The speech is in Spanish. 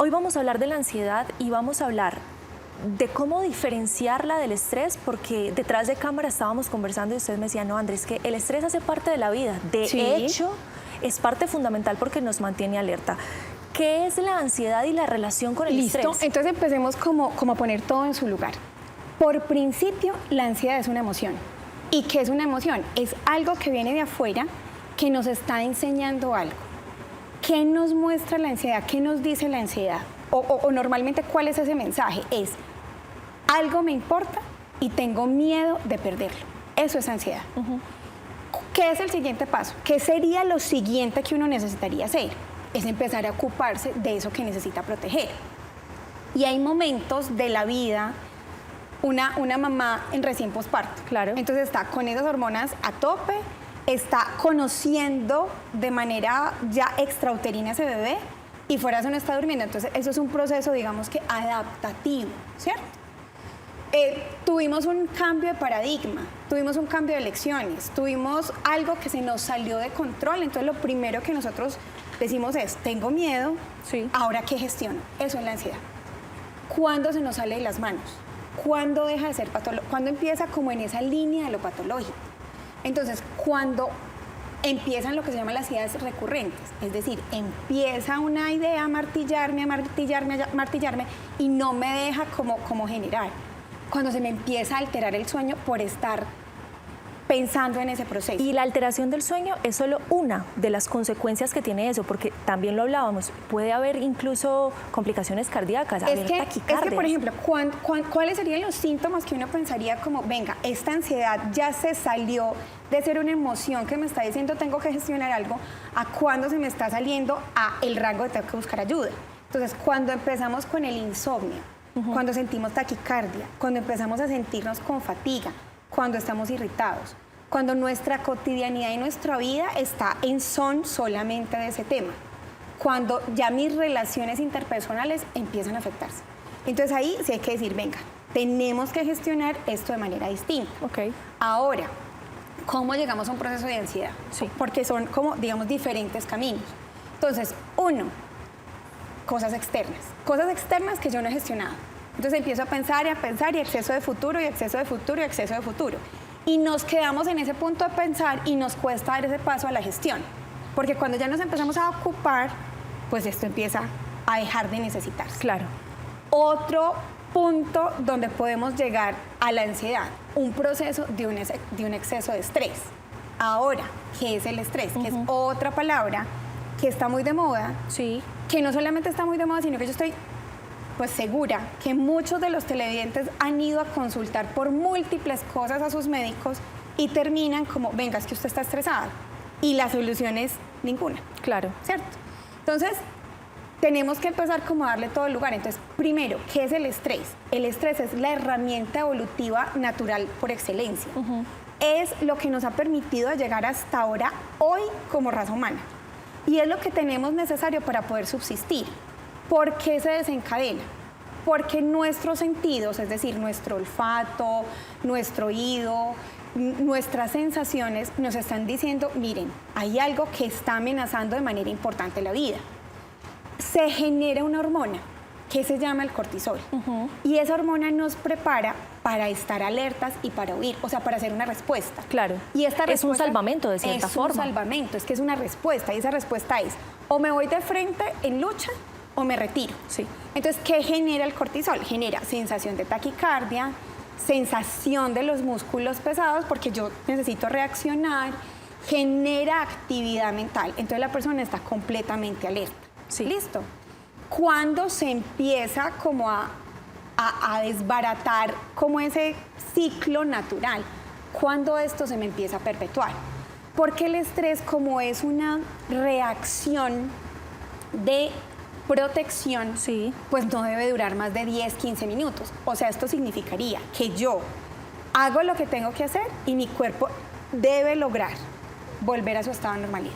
Hoy vamos a hablar de la ansiedad y vamos a hablar de cómo diferenciarla del estrés, porque detrás de cámara estábamos conversando y usted me decía, no, Andrés, que el estrés hace parte de la vida. De hecho, es parte fundamental porque nos mantiene alerta. ¿Qué es la ansiedad y la relación con el estrés? Listo, entonces empecemos como a poner todo en su lugar. Por principio, la ansiedad es una emoción. ¿Y qué es una emoción? Es algo que viene de afuera, que nos está enseñando algo. ¿Qué nos muestra la ansiedad? ¿Qué nos dice la ansiedad? O normalmente, ¿cuál es ese mensaje? Es, algo me importa y tengo miedo de perderlo. Eso es ansiedad. ¿Qué es el siguiente paso? ¿Qué sería lo siguiente que uno necesitaría hacer? Es empezar a ocuparse de eso que necesita proteger. Y hay momentos de la vida, una mamá en recién posparto. Claro. Entonces está con esas hormonas a tope, está conociendo de manera ya extrauterina a ese bebé y fuera eso no está durmiendo. Entonces eso es un proceso, digamos que adaptativo, ¿cierto? Tuvimos un cambio de paradigma, tuvimos un cambio de lecciones, tuvimos algo que se nos salió de control. Entonces lo primero que nosotros decimos es, tengo miedo, ahora ¿qué gestiono? Eso es la ansiedad. ¿Cuándo se nos sale de las manos? ¿Cuándo deja de ser patológico? ¿Cuándo empieza como en esa línea de lo patológico? Entonces, cuando empiezan lo que se llaman las ideas recurrentes, es decir, empieza una idea a martillarme y no me deja como generar. Cuando se me empieza a alterar el sueño por estar pensando en ese proceso. Y la alteración del sueño es solo una de las consecuencias que tiene eso, porque también lo hablábamos, puede haber incluso complicaciones cardíacas, taquicardias. Por ejemplo, ¿cuáles serían los síntomas que uno pensaría como, venga, esta ansiedad ya se salió de ser una emoción que me está diciendo tengo que gestionar algo, a cuándo se me está saliendo a el rango de tengo que buscar ayuda? Entonces, cuando empezamos con el insomnio, cuando sentimos taquicardia, cuando empezamos a sentirnos con fatiga, cuando estamos irritados, cuando nuestra cotidianidad y nuestra vida está en son solamente de ese tema, cuando ya mis relaciones interpersonales empiezan a afectarse. Entonces ahí sí hay que decir, venga, tenemos que gestionar esto de manera distinta. Ahora, ¿cómo llegamos a un proceso de ansiedad? Porque son como, digamos, diferentes caminos. Entonces, uno, cosas externas que yo no he gestionado. Entonces empiezo a pensar y exceso de futuro y exceso de futuro y exceso de futuro. Y nos quedamos en ese punto de pensar y nos cuesta dar ese paso a la gestión. Porque cuando ya nos empezamos a ocupar, pues esto empieza a dejar de necesitarse. Claro. Otro punto donde podemos llegar a la ansiedad, un proceso de un exceso de estrés. Ahora, ¿qué es el estrés? Que es otra palabra que está muy de moda. Que no solamente está muy de moda, sino que yo estoy pues segura que muchos de los televidentes han ido a consultar por múltiples cosas a sus médicos y terminan como, venga, es que usted está estresada. Y la solución es ninguna. Claro. ¿Cierto? Entonces, tenemos que empezar como a darle todo el lugar. Entonces, primero, ¿qué es el estrés? El estrés es la herramienta evolutiva natural por excelencia. Es lo que nos ha permitido llegar hasta ahora, hoy, como raza humana. Y es lo que tenemos necesario para poder subsistir. ¿Por qué se desencadena? Porque nuestros sentidos, es decir, nuestro olfato, nuestro oído, nuestras sensaciones nos están diciendo, miren, hay algo que está amenazando de manera importante la vida. Se genera una hormona que se llama el cortisol. Y esa hormona nos prepara para estar alertas y para huir, o sea, para hacer una respuesta. Claro. Y esta respuesta es un salvamento de cierta forma. Es un salvamento, es que es una respuesta y esa respuesta es o me voy de frente en lucha o me retiro. Entonces, ¿qué genera el cortisol? Genera sensación de taquicardia, sensación de los músculos pesados porque yo necesito reaccionar, genera actividad mental. Entonces la persona está completamente alerta. ¿Listo? Cuando se empieza como a desbaratar como ese ciclo natural, cuando esto se me empieza a perpetuar. Porque el estrés, como es una reacción de protección, pues no debe durar más de 10, 15 minutos. O sea, esto significaría que yo hago lo que tengo que hacer y mi cuerpo debe lograr volver a su estado de normalidad.